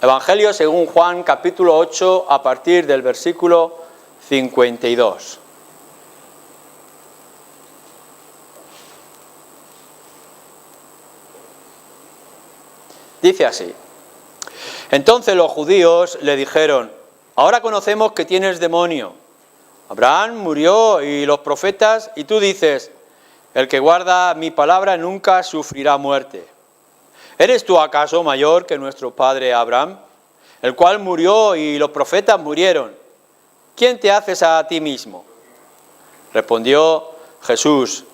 Evangelio según Juan, capítulo 8, a partir del versículo 52. Dice así: Entonces los judíos le dijeron: ahora conocemos que tienes demonio. Abraham murió y los profetas, y tú dices: el que guarda mi palabra nunca sufrirá muerte. ¿Eres tú acaso mayor que nuestro padre Abraham, el cual murió y los profetas murieron? ¿Quién te haces a ti mismo? Respondió Jesús: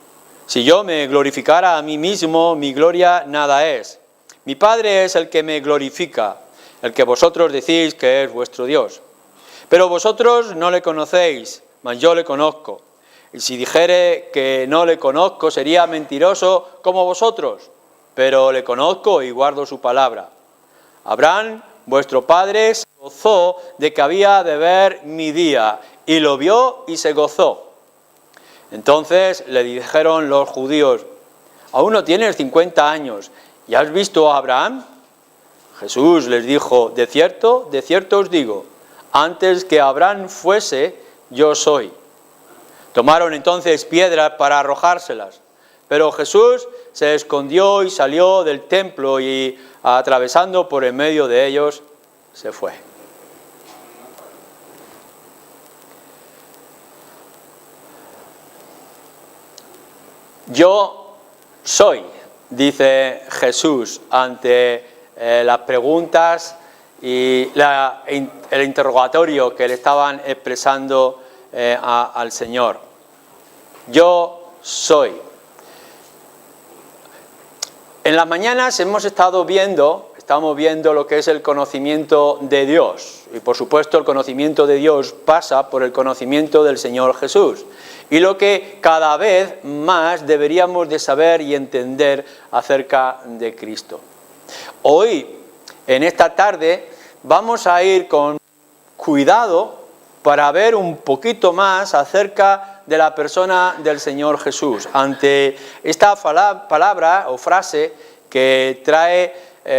si yo me glorificara a mí mismo, mi gloria nada es. Mi Padre es el que me glorifica, el que vosotros decís que es vuestro Dios. Pero vosotros no le conocéis, mas yo le conozco. Y si dijere que no le conozco, sería mentiroso como vosotros. Pero le conozco y guardo su palabra. Abraham, vuestro padre, se gozó de que había de ver mi día, y lo vio y se gozó. Entonces le dijeron los judíos: aún no tienes 50 años, ¿y has visto a Abraham? Jesús les dijo: de cierto os digo, antes que Abraham fuese, yo soy. Tomaron entonces piedras para arrojárselas, pero Jesús se escondió y salió del templo y, atravesando por en medio de ellos, se fue. Yo soy, dice Jesús ante las preguntas y el interrogatorio que le estaban expresando al Señor. Yo soy. En las mañanas estamos viendo lo que es el conocimiento de Dios. Y por supuesto el conocimiento de Dios pasa por el conocimiento del Señor Jesús. Y lo que cada vez más deberíamos de saber y entender acerca de Cristo. Hoy, en esta tarde, vamos a ir con cuidado para ver un poquito más acerca de la persona del Señor Jesús. Ante esta palabra o frase que trae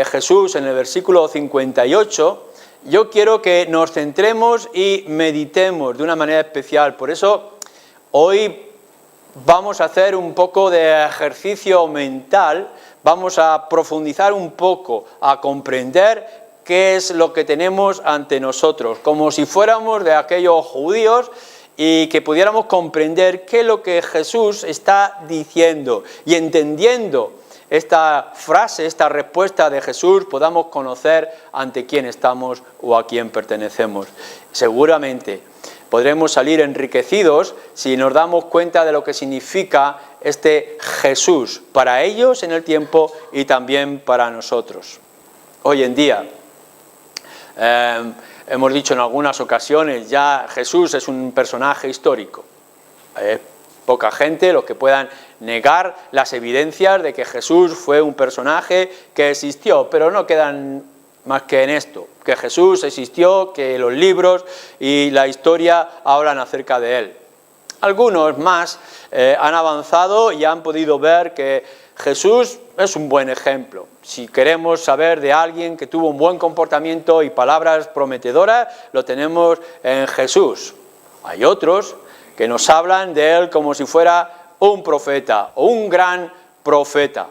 Jesús en el versículo 58, yo quiero que nos centremos y meditemos de una manera especial. Por eso, hoy vamos a hacer un poco de ejercicio mental, vamos a profundizar un poco, a comprender qué es lo que tenemos ante nosotros, como si fuéramos de aquellos judíos y que pudiéramos comprender qué es lo que Jesús está diciendo y entendiendo esta frase, esta respuesta de Jesús, podamos conocer ante quién estamos o a quién pertenecemos. Seguramente podremos salir enriquecidos si nos damos cuenta de lo que significa este Jesús para ellos en el tiempo y también para nosotros. Hoy en día, hemos dicho en algunas ocasiones, ya Jesús es un personaje histórico. Poca gente los que puedan negar las evidencias de que Jesús fue un personaje que existió, pero no quedan más que en esto, que Jesús existió, que los libros y la historia hablan acerca de él. Algunos más han avanzado y han podido ver que Jesús es un buen ejemplo. Si queremos saber de alguien que tuvo un buen comportamiento y palabras prometedoras, lo tenemos en Jesús. Hay otros que nos hablan de él como si fuera un profeta o un gran profeta.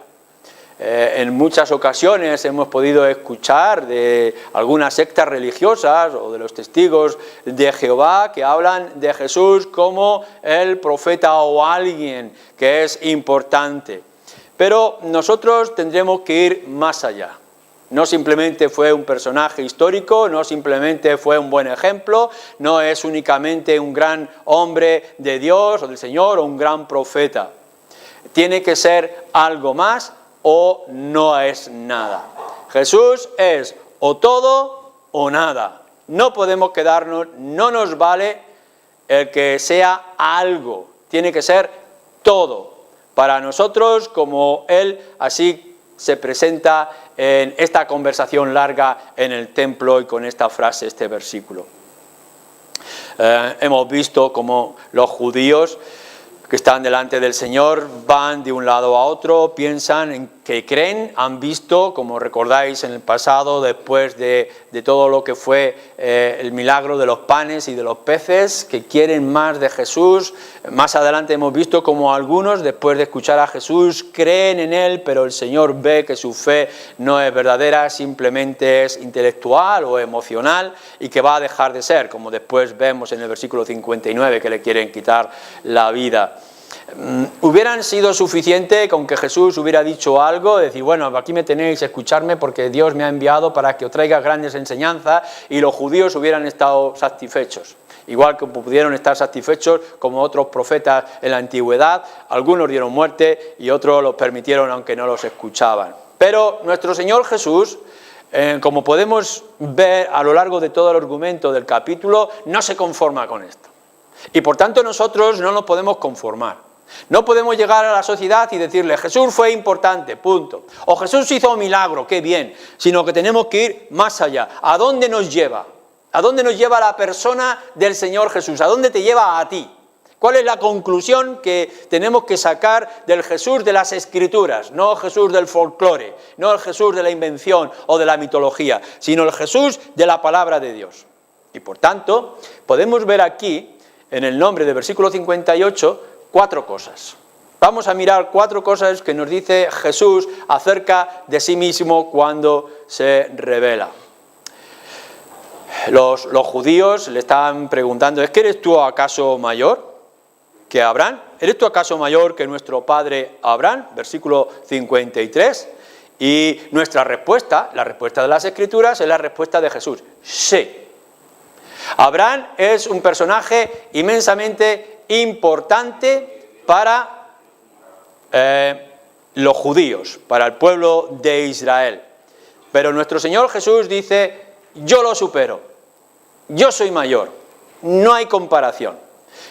En muchas ocasiones hemos podido escuchar de algunas sectas religiosas o de los testigos de Jehová que hablan de Jesús como el profeta o alguien que es importante. Pero nosotros tendremos que ir más allá. No simplemente fue un personaje histórico, no simplemente fue un buen ejemplo, no es únicamente un gran hombre de Dios o del Señor o un gran profeta. Tiene que ser algo más o no es nada. Jesús es o todo o nada. No podemos quedarnos, no nos vale el que sea algo, tiene que ser todo. Para nosotros, como Él así se presenta en esta conversación larga en el templo y con esta frase, este versículo. Hemos visto cómo los judíos que están delante del Señor van de un lado a otro, piensan en que creen han visto, como recordáis en el pasado, después de todo lo que fue el milagro de los panes y de los peces, que quieren más de Jesús. Más adelante hemos visto como algunos, después de escuchar a Jesús, creen en Él, pero el Señor ve que su fe no es verdadera, simplemente es intelectual o emocional y que va a dejar de ser, como después vemos en el versículo 59, que le quieren quitar la vida. Hubieran sido suficiente con que Jesús hubiera dicho algo, decir, bueno, aquí me tenéis, escucharme porque Dios me ha enviado para que os traiga grandes enseñanzas, y los judíos hubieran estado satisfechos. Igual que pudieron estar satisfechos como otros profetas en la antigüedad, algunos dieron muerte y otros los permitieron aunque no los escuchaban. Pero nuestro Señor Jesús, como podemos ver a lo largo de todo el argumento del capítulo, no se conforma con esto. Y por tanto nosotros no nos podemos conformar. No podemos llegar a la sociedad y decirle, Jesús fue importante, punto. O Jesús hizo un milagro, qué bien. Sino que tenemos que ir más allá. ¿A dónde nos lleva? ¿A dónde nos lleva la persona del Señor Jesús? ¿A dónde te lleva a ti? ¿Cuál es la conclusión que tenemos que sacar del Jesús de las Escrituras? No el Jesús del folclore, no el Jesús de la invención o de la mitología, sino el Jesús de la palabra de Dios. Y por tanto, podemos ver aquí, en el nombre del versículo 58, 4 cosas. Vamos a mirar 4 cosas que nos dice Jesús acerca de sí mismo cuando se revela. Los judíos le están preguntando, ¿es que eres tú acaso mayor que Abraham? ¿Eres tú acaso mayor que nuestro padre Abraham? Versículo 53. Y nuestra respuesta, la respuesta de las Escrituras, es la respuesta de Jesús. Sí. Abraham es un personaje inmensamente importante para los judíos, para el pueblo de Israel. Pero nuestro Señor Jesús dice, yo lo supero, yo soy mayor, no hay comparación.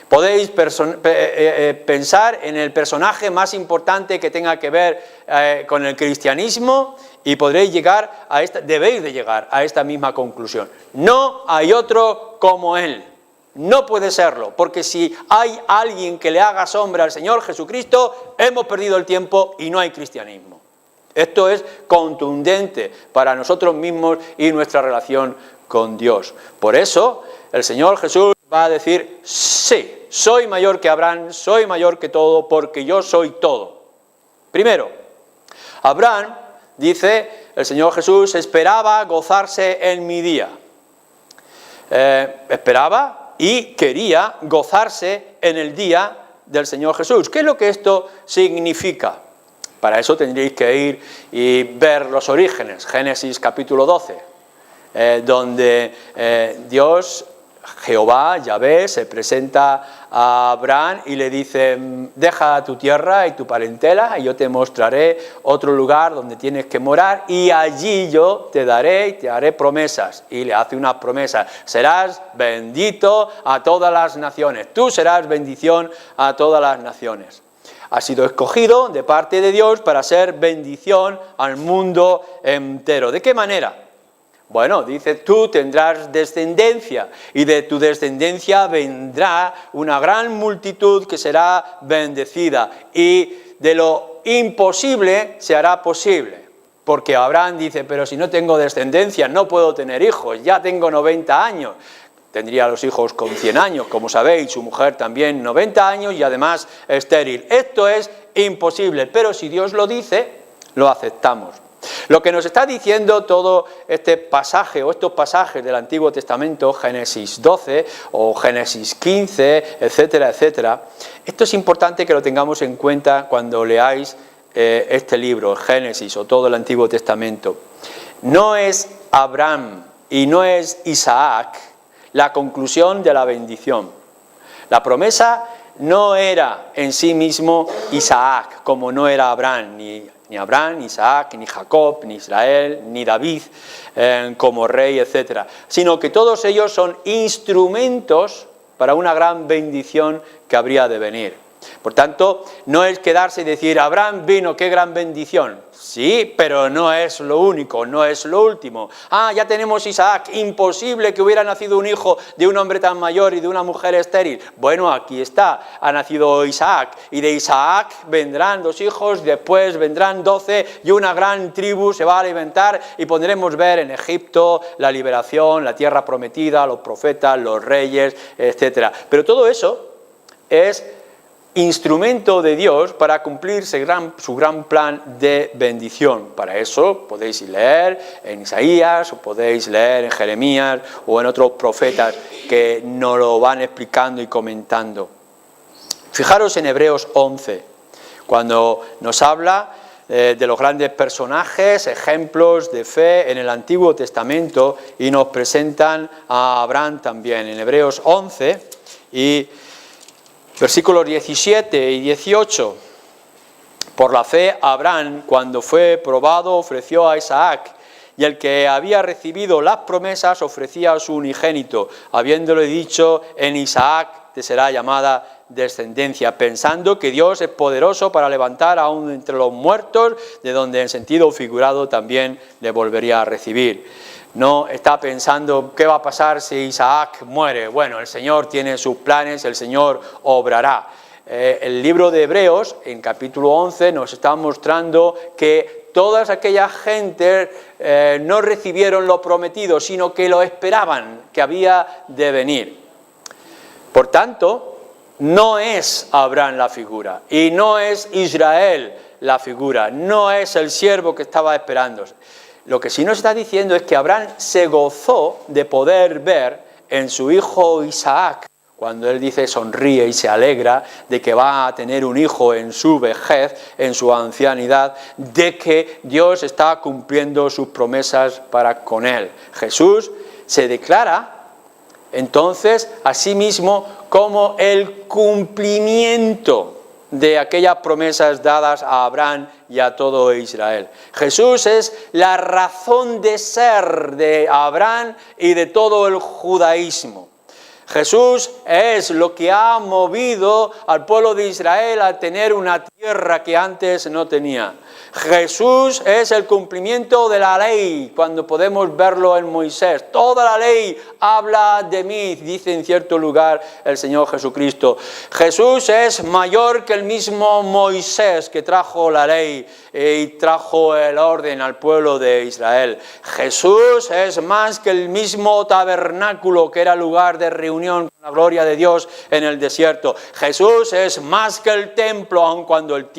Podéis pensar en el personaje más importante que tenga que ver con el cristianismo y podréis llegar a debéis de llegar a esta misma conclusión. No hay otro como Él. No puede serlo, porque si hay alguien que le haga sombra al Señor Jesucristo, hemos perdido el tiempo y no hay cristianismo. Esto es contundente para nosotros mismos y nuestra relación con Dios. Por eso, el Señor Jesús va a decir, sí, soy mayor que Abraham, soy mayor que todo, porque yo soy todo. Primero, Abraham, dice el Señor Jesús, esperaba gozarse en mi día. Esperaba y quería gozarse en el día del Señor Jesús. ¿Qué es lo que esto significa? Para eso tendréis que ir y ver los orígenes, Génesis capítulo 12, donde Dios, Jehová, Yahvé, se presenta a Abraham y le dice, deja tu tierra y tu parentela y yo te mostraré otro lugar donde tienes que morar y allí yo te daré y te haré promesas. Y le hace una promesa, serás bendito a todas las naciones, tú serás bendición a todas las naciones. Ha sido escogido de parte de Dios para ser bendición al mundo entero. ¿De qué manera? Bueno, dice, tú tendrás descendencia y de tu descendencia vendrá una gran multitud que será bendecida y de lo imposible se hará posible. Porque Abraham dice, pero si no tengo descendencia no puedo tener hijos, ya tengo 90 años. Tendría los hijos con 100 años, como sabéis, su mujer también 90 años y además estéril. Esto es imposible, pero si Dios lo dice, lo aceptamos. Lo que nos está diciendo todo este pasaje o estos pasajes del Antiguo Testamento, Génesis 12 o Génesis 15, etcétera, etcétera, esto es importante que lo tengamos en cuenta cuando leáis este libro, Génesis o todo el Antiguo Testamento. No es Abraham y no es Isaac la conclusión de la bendición. La promesa no era en sí mismo Isaac, como no era Abraham, ni Abraham, ni Isaac, ni Jacob, ni Israel, ni David como rey, etc. Sino que todos ellos son instrumentos para una gran bendición que habría de venir. Por tanto, no es quedarse y decir, Abraham vino, qué gran bendición. Sí, pero no es lo único, no es lo último. Ya tenemos Isaac, imposible que hubiera nacido un hijo de un hombre tan mayor y de una mujer estéril. Bueno, aquí está, ha nacido Isaac, y de Isaac vendrán 2 hijos, después vendrán 12, y una gran tribu se va a alimentar, y podremos ver en Egipto la liberación, la tierra prometida, los profetas, los reyes, etc. Pero todo eso es instrumento de Dios para cumplir su gran plan de bendición. Para eso podéis leer en Isaías, o podéis leer en Jeremías, o en otros profetas que nos lo van explicando y comentando. Fijaros en Hebreos 11, cuando nos habla de los grandes personajes, ejemplos de fe en el Antiguo Testamento, y nos presentan a Abraham también. En Hebreos 11 y versículos 17 y 18. Por la fe, Abraham, cuando fue probado, ofreció a Isaac, y el que había recibido las promesas ofrecía a su unigénito, habiéndole dicho, en Isaac te será llamada descendencia, pensando que Dios es poderoso para levantar aún entre los muertos, de donde en sentido figurado también le volvería a recibir. No está pensando qué va a pasar si Isaac muere. Bueno, el Señor tiene sus planes, el Señor obrará. El libro de Hebreos, en capítulo 11, nos está mostrando que todas aquellas gentes no recibieron lo prometido, sino que lo esperaban, que había de venir. Por tanto, no es Abraham la figura, y no es Israel la figura, no es el siervo que estaba esperando. Lo que sí nos está diciendo es que Abraham se gozó de poder ver en su hijo Isaac, cuando él dice sonríe y se alegra de que va a tener un hijo en su vejez, en su ancianidad, de que Dios está cumpliendo sus promesas para con él. Jesús se declara entonces a sí mismo como el cumplimiento de aquellas promesas dadas a Abraham y a todo Israel. Jesús es la razón de ser de Abraham y de todo el judaísmo. Jesús es lo que ha movido al pueblo de Israel a tener una tierra que antes no tenía. Jesús es el cumplimiento de la ley, cuando podemos verlo en Moisés. Toda la ley habla de mí, dice en cierto lugar el Señor Jesucristo. Jesús es mayor que el mismo Moisés que trajo la ley y trajo el orden al pueblo de Israel. Jesús es más que el mismo tabernáculo que era lugar de reunión con la gloria de Dios en el desierto. Jesús es más que el templo, aun cuando el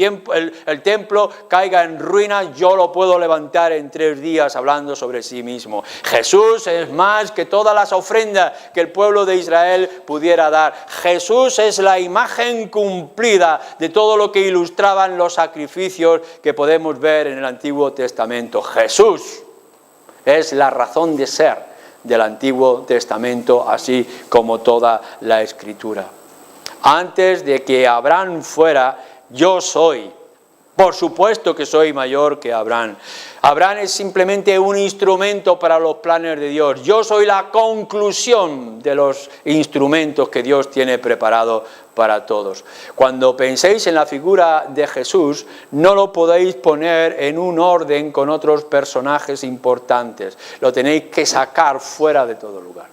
templo caiga en ruinas, yo lo puedo levantar en 3 días, hablando sobre sí mismo. Jesús es más que todas las ofrendas que el pueblo de Israel pudiera dar. Jesús es la imagen cumplida de todo lo que ilustraban los sacrificios que podemos ver en el Antiguo Testamento. Jesús es la razón de ser del Antiguo Testamento, así como toda la Escritura. Antes de que Abraham fuera, yo soy. Por supuesto que soy mayor que Abraham. Abraham es simplemente un instrumento para los planes de Dios. Yo soy la conclusión de los instrumentos que Dios tiene preparado para todos. Cuando penséis en la figura de Jesús, no lo podéis poner en un orden con otros personajes importantes. Lo tenéis que sacar fuera de todo lugar.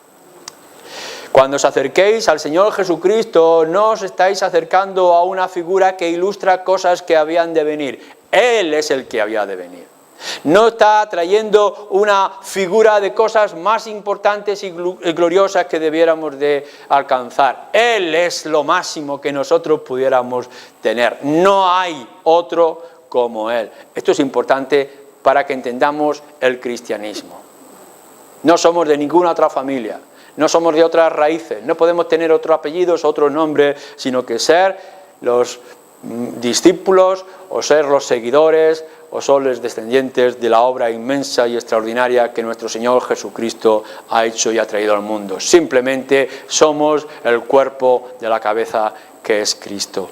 Cuando os acerquéis al Señor Jesucristo, no os estáis acercando a una figura que ilustra cosas que habían de venir. Él es el que había de venir. No está trayendo una figura de cosas más importantes y gloriosas que debiéramos de alcanzar. Él es lo máximo que nosotros pudiéramos tener. No hay otro como Él. Esto es importante para que entendamos el cristianismo. No somos de ninguna otra familia. No somos de otras raíces, no podemos tener otros apellidos, otros nombres, sino que ser los discípulos o ser los seguidores o son los descendientes de la obra inmensa y extraordinaria que nuestro Señor Jesucristo ha hecho y ha traído al mundo. Simplemente somos el cuerpo de la cabeza que es Cristo.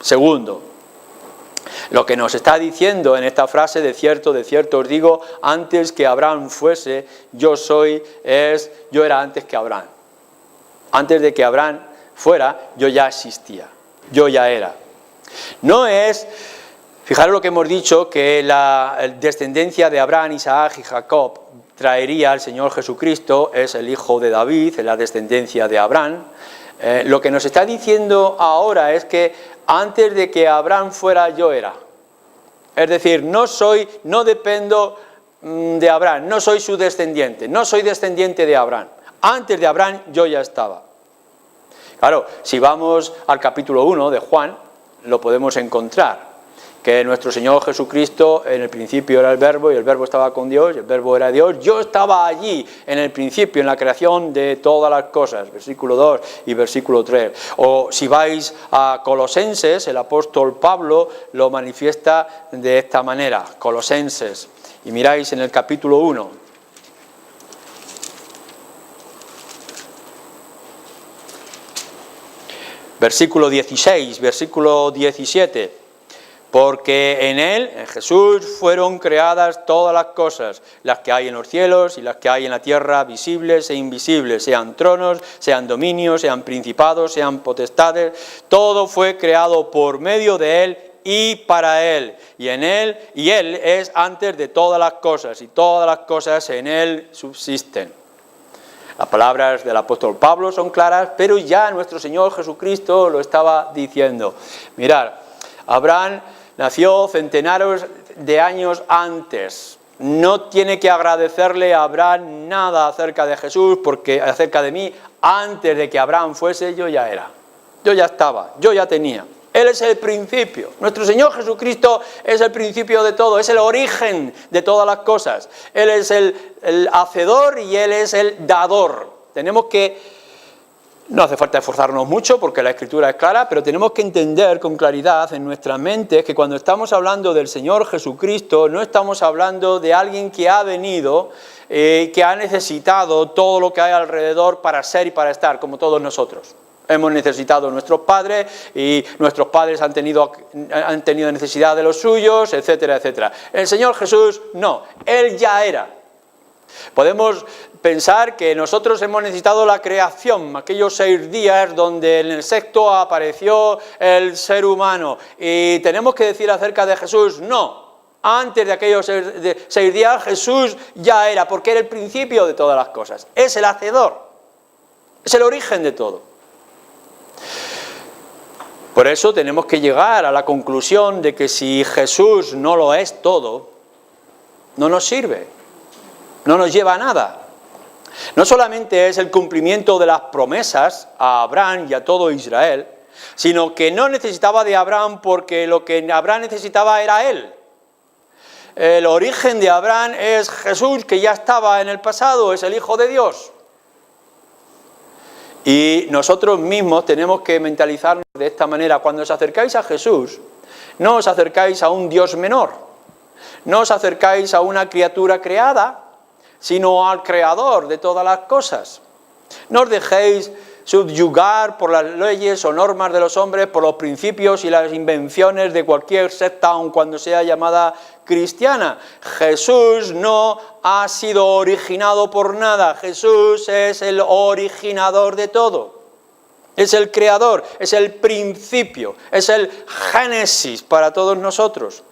Segundo, lo que nos está diciendo en esta frase, de cierto os digo, antes que Abraham fuese, yo soy, yo era antes que Abraham. Antes de que Abraham fuera, yo ya existía. yo ya era. No es, fijaros lo que hemos dicho, que la descendencia de Abraham, Isaac y Jacob traería al Señor Jesucristo, es el hijo de David, es la descendencia de Abraham. Lo que nos está diciendo ahora es que antes de que Abraham fuera, yo era. Es decir, no dependo de Abraham, no soy su descendiente, no soy descendiente de Abraham. Antes de Abraham yo ya estaba. Claro, si vamos al capítulo 1 de Juan, lo podemos encontrar, que nuestro Señor Jesucristo en el principio era el Verbo, y el Verbo estaba con Dios, y el Verbo era Dios. Yo estaba allí en el principio, en la creación de todas las cosas, versículo 2 y versículo 3. O si vais a Colosenses, el apóstol Pablo lo manifiesta de esta manera, Colosenses, y miráis en el capítulo 1. Versículo 16, versículo 17, porque en Él, en Jesús, fueron creadas todas las cosas, las que hay en los cielos y las que hay en la tierra, visibles e invisibles, sean tronos, sean dominios, sean principados, sean potestades, todo fue creado por medio de Él y para Él, y Él es antes de todas las cosas, y todas las cosas en Él subsisten. Las palabras del apóstol Pablo son claras, pero ya nuestro Señor Jesucristo lo estaba diciendo. Mirad, Abraham nació centenares de años antes. No tiene que agradecerle a Abraham nada acerca de Jesús, porque acerca de mí, antes de que Abraham fuese, yo ya era. Yo ya estaba, yo ya tenía. Él es el principio. Nuestro Señor Jesucristo es el principio de todo, es el origen de todas las cosas. Él es el hacedor y Él es el dador. Tenemos que, no hace falta esforzarnos mucho porque la Escritura es clara, pero tenemos que entender con claridad en nuestras mentes que cuando estamos hablando del Señor Jesucristo, no estamos hablando de alguien que ha venido, que ha necesitado todo lo que hay alrededor para ser y para estar, como todos nosotros. Hemos necesitado a nuestros padres y nuestros padres han tenido necesidad de los suyos, etcétera, etcétera. El Señor Jesús no, Él ya era. Podemos pensar que nosotros hemos necesitado la creación, aquellos 6 días donde en el sexto apareció el ser humano, y tenemos que decir acerca de Jesús, no. Antes de aquellos 6 días Jesús ya era, porque era el principio de todas las cosas. Es el hacedor, es el origen de todo. Por eso tenemos que llegar a la conclusión de que si Jesús no lo es todo, no nos sirve, no nos lleva a nada. No solamente es el cumplimiento de las promesas a Abraham y a todo Israel, sino que no necesitaba de Abraham porque lo que Abraham necesitaba era él. El origen de Abraham es Jesús, que ya estaba en el pasado, es el Hijo de Dios. Y nosotros mismos tenemos que mentalizarnos de esta manera. Cuando os acercáis a Jesús, no os acercáis a un Dios menor, no os acercáis a una criatura creada, sino al Creador de todas las cosas. No os dejéis subyugar por las leyes o normas de los hombres, por los principios y las invenciones de cualquier secta, aun cuando sea llamada cristiana. Jesús no ha sido originado por nada. Jesús es el originador de todo. Es el creador, es el principio, es el génesis para todos nosotros.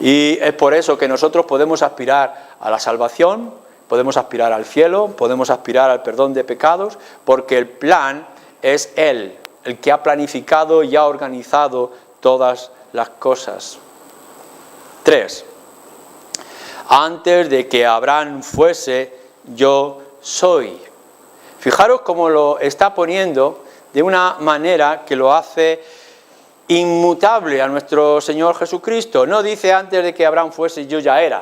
Y es por eso que nosotros podemos aspirar a la salvación, podemos aspirar al cielo, podemos aspirar al perdón de pecados, porque el plan es Él, el que ha planificado y ha organizado todas las cosas. 3. Antes de que Abraham fuese, yo soy. Fijaros cómo lo está poniendo de una manera que lo hace inmutable a nuestro Señor Jesucristo. No dice antes de que Abraham fuese, yo ya era.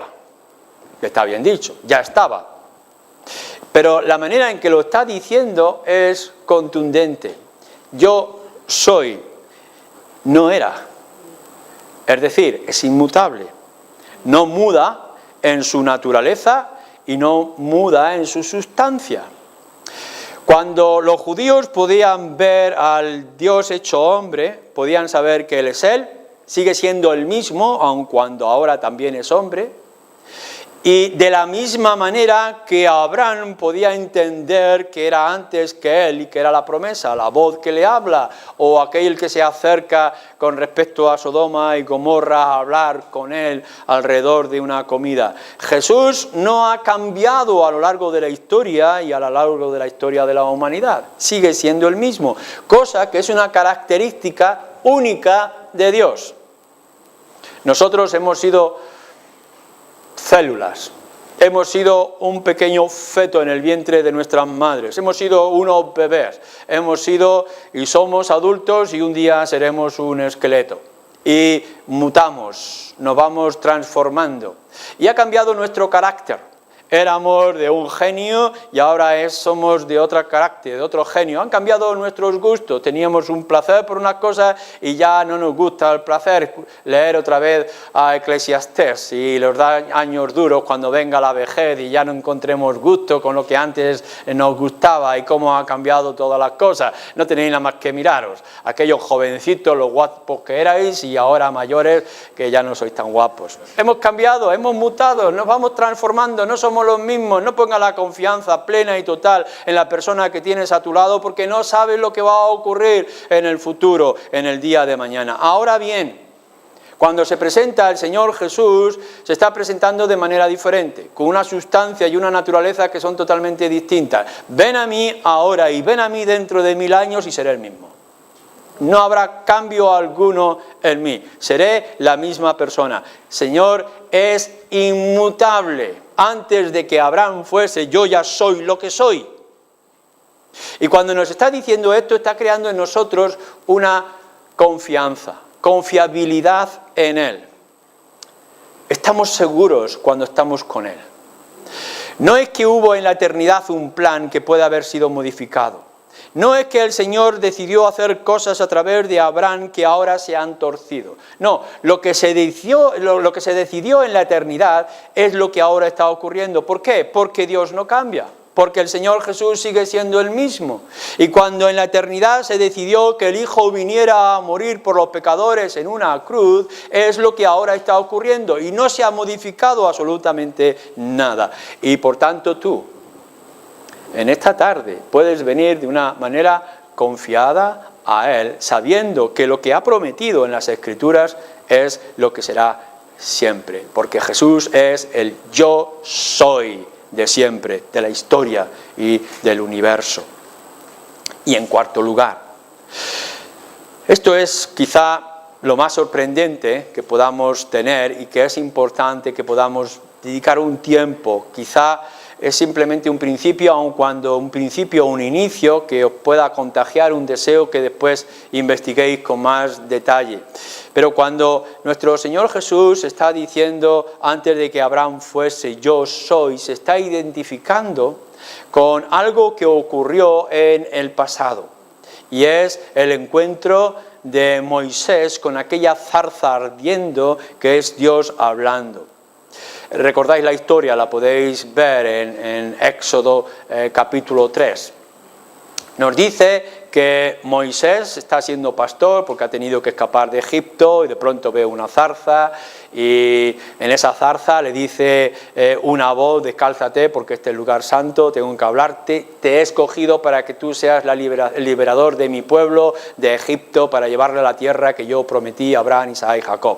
Está bien dicho, ya estaba. Pero la manera en que lo está diciendo es contundente. Yo soy, no era. Es decir, es inmutable. No muda en su naturaleza y no muda en su sustancia. Cuando los judíos podían ver al Dios hecho hombre, podían saber que Él es Él, sigue siendo el mismo, aun cuando ahora también es hombre. Y de la misma manera que Abraham podía entender que era antes que él y que era la promesa, la voz que le habla, o aquel que se acerca con respecto a Sodoma y Gomorra a hablar con él alrededor de una comida. Jesús no ha cambiado a lo largo de la historia y a lo largo de la historia de la humanidad. Sigue siendo el mismo, cosa que es una característica única de Dios. Nosotros hemos sido células, hemos sido un pequeño feto en el vientre de nuestras madres, hemos sido unos bebés, hemos sido y somos adultos y un día seremos un esqueleto. Y mutamos, nos vamos transformando y ha cambiado nuestro carácter. Éramos de un genio y ahora somos de otro carácter, de otro genio. Han cambiado nuestros gustos. Teníamos un placer por una cosa y ya no nos gusta el placer. Leer otra vez a Eclesiastés y los años duros cuando venga la vejez y ya no encontremos gusto con lo que antes nos gustaba y cómo ha cambiado todas las cosas. No tenéis nada más que miraros. Aquellos jovencitos, los guapos que erais y ahora mayores que ya no sois tan guapos. Hemos cambiado, hemos mutado, nos vamos transformando, no somos los mismos. No ponga la confianza plena y total en la persona que tienes a tu lado porque no sabes lo que va a ocurrir en el futuro, en el día de mañana. Ahora bien, cuando se presenta el Señor Jesús, se está presentando de manera diferente, con una sustancia y una naturaleza que son totalmente distintas. Ven a mí ahora y ven a mí dentro de 1000 años y seré el mismo. No habrá cambio alguno en mí, seré la misma persona. Señor es inmutable. Antes de que Abraham fuese, yo ya soy lo que soy. Y cuando nos está diciendo esto, está creando en nosotros una confianza, confiabilidad en Él. Estamos seguros cuando estamos con Él. No es que hubo en la eternidad un plan que pueda haber sido modificado. No es que el Señor decidió hacer cosas a través de Abraham que ahora se han torcido. No, lo que se decidió en la eternidad es lo que ahora está ocurriendo. ¿Por qué? Porque Dios no cambia. Porque el Señor Jesús sigue siendo el mismo. Y cuando en la eternidad se decidió que el Hijo viniera a morir por los pecadores en una cruz, es lo que ahora está ocurriendo. Y no se ha modificado absolutamente nada. Y por tanto tú, en esta tarde puedes venir de una manera confiada a Él, sabiendo que lo que ha prometido en las Escrituras es lo que será siempre, porque Jesús es el yo soy de siempre, de la historia y del universo. Y en cuarto lugar, esto es quizá lo más sorprendente que podamos tener y que es importante que podamos dedicar un tiempo, quizá es simplemente un principio, aun cuando un principio o un inicio que os pueda contagiar un deseo que después investiguéis con más detalle. Pero cuando nuestro Señor Jesús está diciendo, antes de que Abraham fuese, yo soy, se está identificando con algo que ocurrió en el pasado. Y es el encuentro de Moisés con aquella zarza ardiendo que es Dios hablando. Recordáis la historia, la podéis ver en Éxodo capítulo 3. Nos dice que Moisés está siendo pastor porque ha tenido que escapar de Egipto y de pronto ve una zarza y en esa zarza le dice una voz, descálzate porque este es el lugar santo, tengo que hablarte, te he escogido para que tú seas el liberador de mi pueblo, de Egipto, para llevarle a la tierra que yo prometí a Abraham, Isaac y Jacob.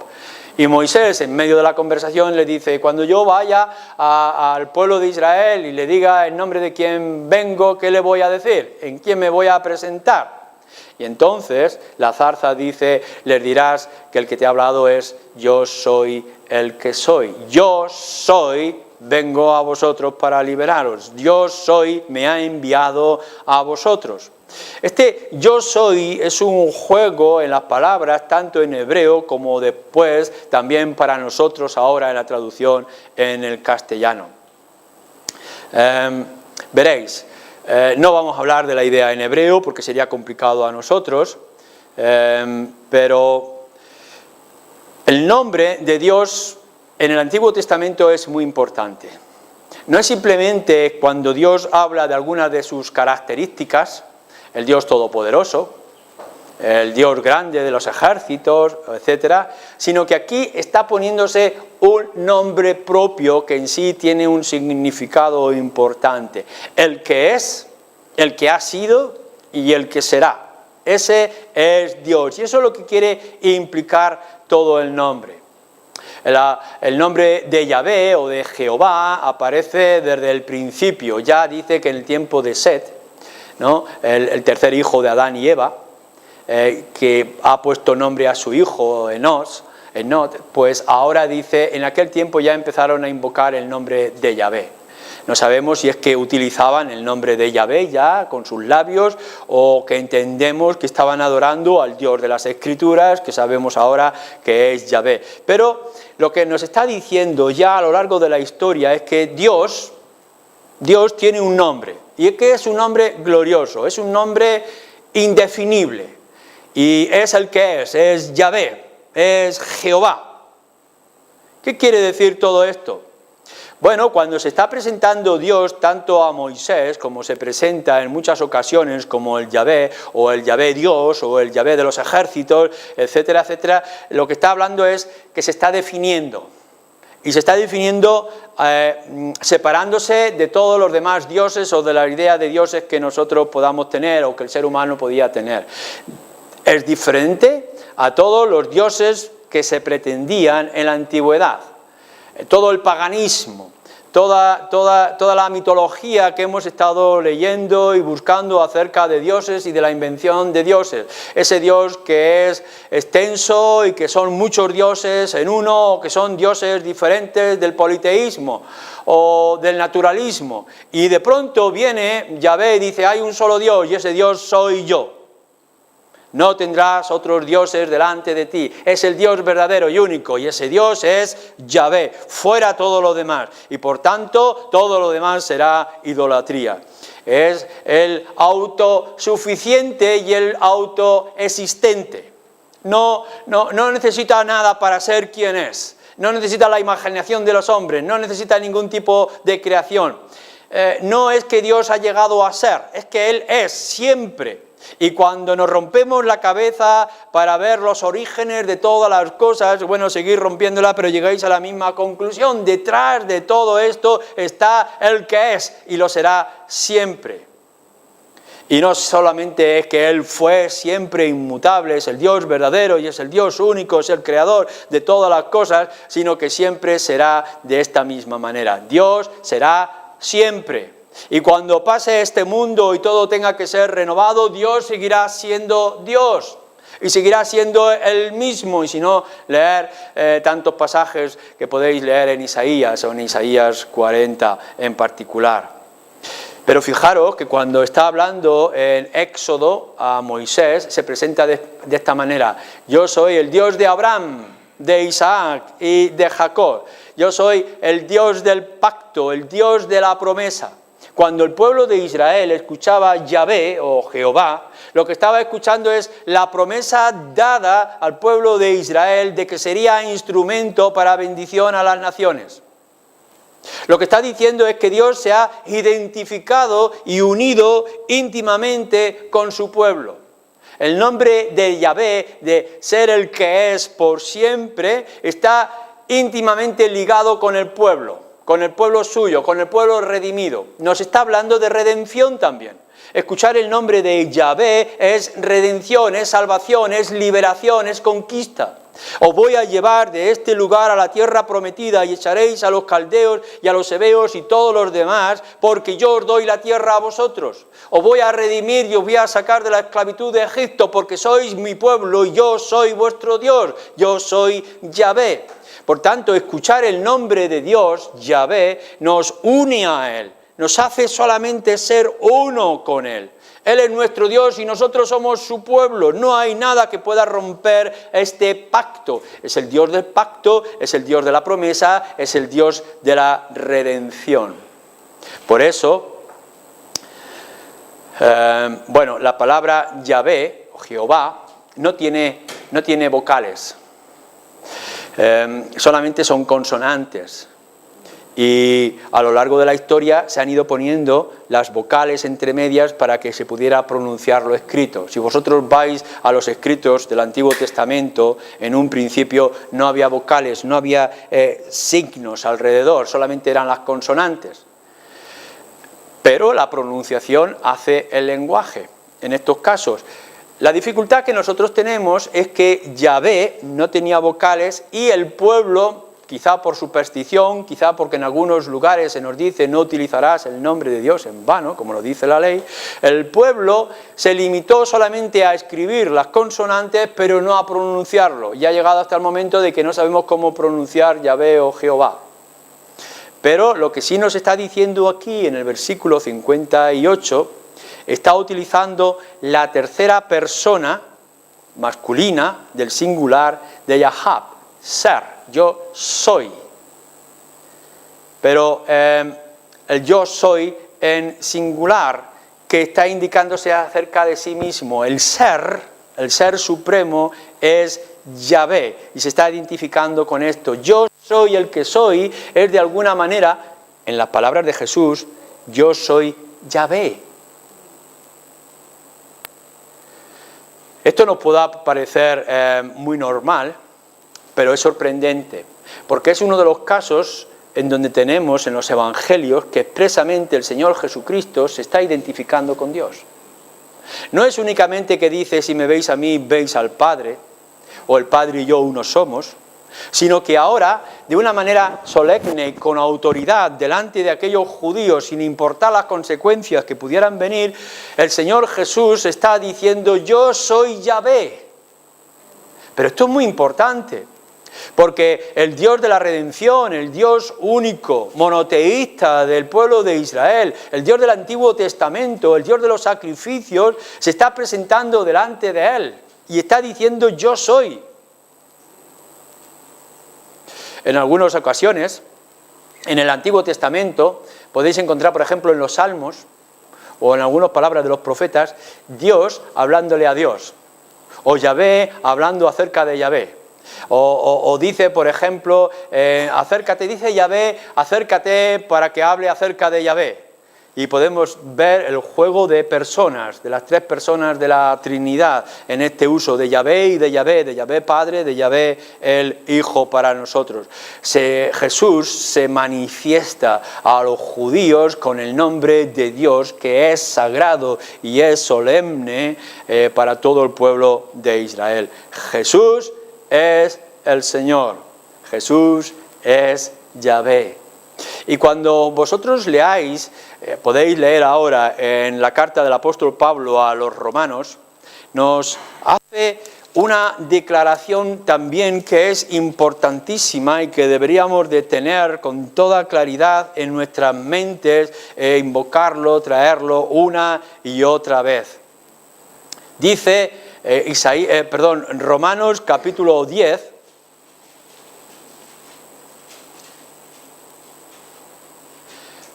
Y Moisés, en medio de la conversación, le dice, cuando yo vaya al pueblo de Israel y le diga en nombre de quién vengo, ¿qué le voy a decir? ¿En quién me voy a presentar? Y entonces la zarza dice, les dirás que el que te ha hablado es yo soy el que soy. Yo soy, vengo a vosotros para liberaros. Yo soy, me ha enviado a vosotros. Este yo soy es un juego en las palabras, tanto en hebreo como después también para nosotros ahora en la traducción en el castellano. Veréis, no vamos a hablar de la idea en hebreo porque sería complicado a nosotros, pero el nombre de Dios en el Antiguo Testamento es muy importante. No es simplemente cuando Dios habla de algunas de sus características, el Dios Todopoderoso, el Dios grande de los ejércitos, etcétera, sino que aquí está poniéndose un nombre propio que en sí tiene un significado importante. El que es, el que ha sido y el que será. Ese es Dios, y eso es lo que quiere implicar todo el nombre. El nombre de Yahvé o de Jehová aparece desde el principio. Ya dice que en el tiempo de Set, ¿no?, el tercer hijo de Adán y Eva, que ha puesto nombre a su hijo Enos, pues ahora dice, en aquel tiempo ya empezaron a invocar el nombre de Yahvé. No sabemos si es que utilizaban el nombre de Yahvé ya con sus labios o que entendemos que estaban adorando al Dios de las Escrituras, que sabemos ahora que es Yahvé. Pero lo que nos está diciendo ya a lo largo de la historia es que Dios tiene un nombre, y es que es un nombre glorioso, es un nombre indefinible, y es el que es Yahvé, es Jehová. ¿Qué quiere decir todo esto? Bueno, cuando se está presentando Dios tanto a Moisés, como se presenta en muchas ocasiones como el Yahvé, o el Yahvé Dios, o el Yahvé de los ejércitos, etcétera, etcétera, lo que está hablando es que se está definiendo. Y se está definiendo separándose de todos los demás dioses o de la idea de dioses que nosotros podamos tener o que el ser humano podía tener. Es diferente a todos los dioses que se pretendían en la antigüedad. Todo el paganismo, toda la mitología que hemos estado leyendo y buscando acerca de dioses y de la invención de dioses. Ese Dios que es extenso y que son muchos dioses en uno, o que son dioses diferentes del politeísmo o del naturalismo. Y de pronto viene Yahvé y dice, hay un solo Dios y ese Dios soy yo. No tendrás otros dioses delante de ti. Es el Dios verdadero y único, y ese Dios es Yahvé. Fuera todo lo demás. Y por tanto, todo lo demás será idolatría. Es el autosuficiente y el autoexistente. No necesita nada para ser quien es. No necesita la imaginación de los hombres. No necesita ningún tipo de creación. No es que Dios ha llegado a ser. Es que Él es siempre. Y cuando nos rompemos la cabeza para ver los orígenes de todas las cosas, bueno, seguir rompiéndola, pero llegáis a la misma conclusión. Detrás de todo esto está el que es y lo será siempre. Y no solamente es que Él fue siempre inmutable, es el Dios verdadero y es el Dios único, es el creador de todas las cosas, sino que siempre será de esta misma manera. Dios será siempre. Y cuando pase este mundo y todo tenga que ser renovado, Dios seguirá siendo Dios y seguirá siendo el mismo. Y si no, leer tantos pasajes que podéis leer en Isaías o en Isaías 40 en particular. Pero fijaros que cuando está hablando en Éxodo a Moisés, se presenta de esta manera: yo soy el Dios de Abraham, de Isaac y de Jacob. Yo soy el Dios del pacto, el Dios de la promesa. Cuando el pueblo de Israel escuchaba Yahvé o Jehová, lo que estaba escuchando es la promesa dada al pueblo de Israel de que sería instrumento para bendición a las naciones. Lo que está diciendo es que Dios se ha identificado y unido íntimamente con su pueblo. El nombre de Yahvé, de ser el que es por siempre, está íntimamente ligado con el pueblo suyo, con el pueblo redimido. Nos está hablando de redención también. Escuchar el nombre de Yahvé es redención, es salvación, es liberación, es conquista. Os voy a llevar de este lugar a la tierra prometida y echaréis a los caldeos y a los heveos y todos los demás, porque yo os doy la tierra a vosotros. Os voy a redimir y os voy a sacar de la esclavitud de Egipto, porque sois mi pueblo y yo soy vuestro Dios. Yo soy Yahvé. Por tanto, escuchar el nombre de Dios, Yahvé, nos une a Él, nos hace solamente ser uno con Él. Él es nuestro Dios y nosotros somos su pueblo. No hay nada que pueda romper este pacto. Es el Dios del pacto, es el Dios de la promesa, es el Dios de la redención. Por eso, la palabra Yahvé o Jehová no tiene vocales. Solamente son consonantes. Y a lo largo de la historia se han ido poniendo las vocales entre medias para que se pudiera pronunciar lo escrito. Si vosotros vais a los escritos del Antiguo Testamento, en un principio no había vocales, no había signos alrededor, solamente eran las consonantes. Pero la pronunciación hace el lenguaje en estos casos. La dificultad que nosotros tenemos es que Yahvé no tenía vocales y el pueblo, quizá por superstición, quizá porque en algunos lugares se nos dice no utilizarás el nombre de Dios en vano, como lo dice la ley, el pueblo se limitó solamente a escribir las consonantes pero no a pronunciarlo. Y ha llegado hasta el momento de que no sabemos cómo pronunciar Yahvé o Jehová. Pero lo que sí nos está diciendo aquí en el versículo 58, está utilizando la tercera persona masculina del singular de Yahab, ser, yo soy. Pero el yo soy en singular, que está indicándose acerca de sí mismo, el ser supremo es Yahvé, y se está identificando con esto. Yo soy el que soy, es de alguna manera, en las palabras de Jesús, yo soy Yahvé. Esto nos pueda parecer muy normal, pero es sorprendente, porque es uno de los casos en donde tenemos en los evangelios que expresamente el Señor Jesucristo se está identificando con Dios. No es únicamente que dice, si me veis a mí, veis al Padre, o el Padre y yo uno somos, sino que ahora, de una manera solemne y con autoridad, delante de aquellos judíos, sin importar las consecuencias que pudieran venir, el Señor Jesús está diciendo, yo soy Yahvé. Pero esto es muy importante, porque el Dios de la redención, el Dios único, monoteísta del pueblo de Israel, el Dios del Antiguo Testamento, el Dios de los sacrificios, se está presentando delante de él y está diciendo, yo soy. En algunas ocasiones, en el Antiguo Testamento, podéis encontrar, por ejemplo, en los Salmos, o en algunas palabras de los profetas, Dios hablándole a Dios, o Yahvé hablando acerca de Yahvé. O dice, por ejemplo, acércate, dice Yahvé, acércate para que hable acerca de Yahvé. Y podemos ver el juego de personas, de las tres personas de la Trinidad, en este uso de Yahvé y de Yahvé Padre, de Yahvé el Hijo para nosotros. Jesús se manifiesta a los judíos con el nombre de Dios, que es sagrado y es solemne para todo el pueblo de Israel. Jesús es el Señor, Jesús es Yahvé. Y cuando vosotros leáis, podéis leer ahora en la carta del apóstol Pablo a los romanos, nos hace una declaración también que es importantísima y que deberíamos de tener con toda claridad en nuestras mentes, invocarlo, traerlo una y otra vez. Dice Romanos capítulo 10,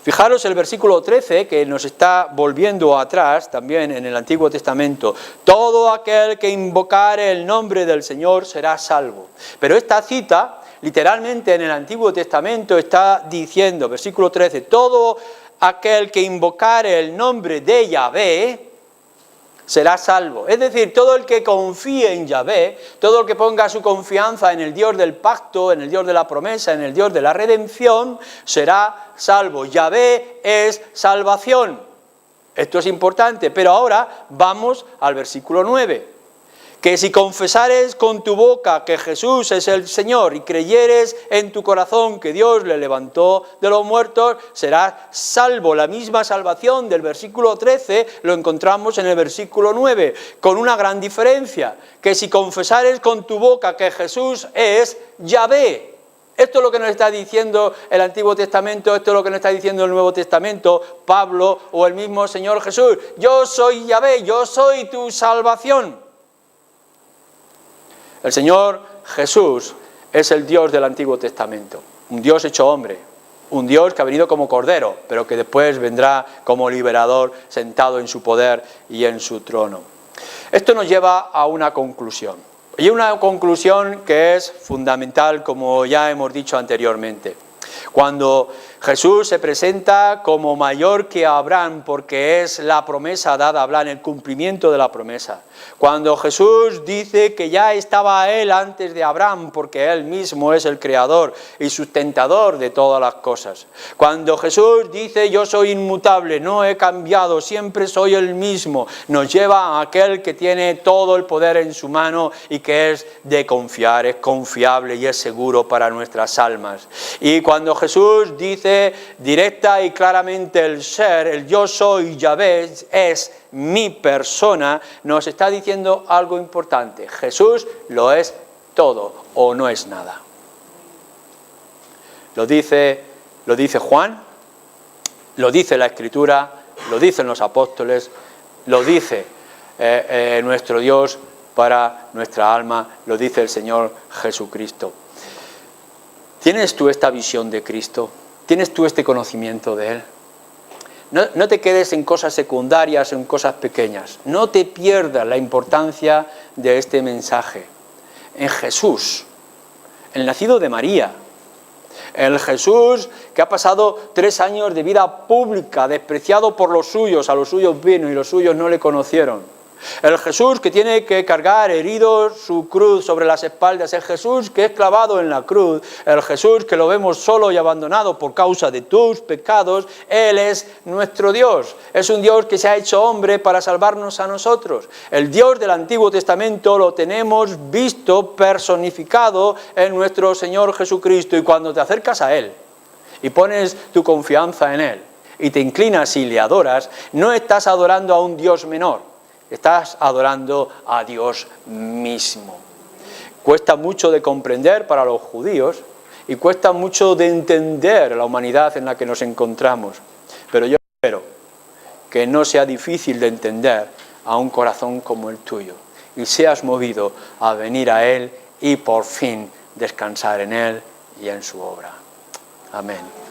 fijaros el versículo 13 que nos está volviendo atrás también en el Antiguo Testamento. Todo aquel que invocare el nombre del Señor será salvo. Pero esta cita, literalmente en el Antiguo Testamento está diciendo, versículo 13, todo aquel que invocare el nombre de Yahvé será salvo. Es decir, todo el que confíe en Yahvé, todo el que ponga su confianza en el Dios del pacto, en el Dios de la promesa, en el Dios de la redención, será salvo. Yahvé es salvación. Esto es importante, pero ahora vamos al versículo 9. Que si confesares con tu boca que Jesús es el Señor y creyeres en tu corazón que Dios le levantó de los muertos, serás salvo. La misma salvación del versículo 13 lo encontramos en el versículo 9, con una gran diferencia. Que si confesares con tu boca que Jesús es Yahvé. Esto es lo que nos está diciendo el Antiguo Testamento, esto es lo que nos está diciendo el Nuevo Testamento, Pablo o el mismo Señor Jesús. Yo soy Yahvé, yo soy tu salvación. El Señor Jesús es el Dios del Antiguo Testamento, un Dios hecho hombre, un Dios que ha venido como Cordero, pero que después vendrá como liberador sentado en su poder y en su trono. Esto nos lleva a una conclusión, y una conclusión que es fundamental, como ya hemos dicho anteriormente. Cuando Jesús se presenta como mayor que Abraham porque es la promesa dada a Abraham, el cumplimiento de la promesa. Cuando Jesús dice que ya estaba Él antes de Abraham porque Él mismo es el creador y sustentador de todas las cosas. Cuando Jesús dice yo soy inmutable, no he cambiado, siempre soy el mismo, nos lleva a aquel que tiene todo el poder en su mano y que es de confiar, es confiable y es seguro para nuestras almas. Y cuando Jesús dice directa y claramente el ser, el yo soy Yahvé, es mi persona, nos está diciendo algo importante. Jesús lo es todo o no es nada. Lo dice Juan, lo dice la Escritura, lo dicen los apóstoles, lo dice nuestro Dios para nuestra alma, lo dice el Señor Jesucristo. ¿Tienes tú esta visión de Cristo? ¿Tienes tú este conocimiento de Él? No te quedes en cosas secundarias, en cosas pequeñas. No te pierdas la importancia de este mensaje. En Jesús, el nacido de María, el Jesús que ha pasado 3 años de vida pública, despreciado por los suyos, a los suyos vino y los suyos no le conocieron. El Jesús que tiene que cargar herido su cruz sobre las espaldas, el Jesús que es clavado en la cruz, el Jesús que lo vemos solo y abandonado por causa de tus pecados, Él es nuestro Dios. Es un Dios que se ha hecho hombre para salvarnos a nosotros. El Dios del Antiguo Testamento lo tenemos visto personificado en nuestro Señor Jesucristo, y cuando te acercas a Él y pones tu confianza en Él y te inclinas y le adoras, no estás adorando a un Dios menor. Estás adorando a Dios mismo. Cuesta mucho de comprender para los judíos y cuesta mucho de entender la humanidad en la que nos encontramos. Pero yo espero que no sea difícil de entender a un corazón como el tuyo y seas movido a venir a Él y por fin descansar en Él y en su obra. Amén.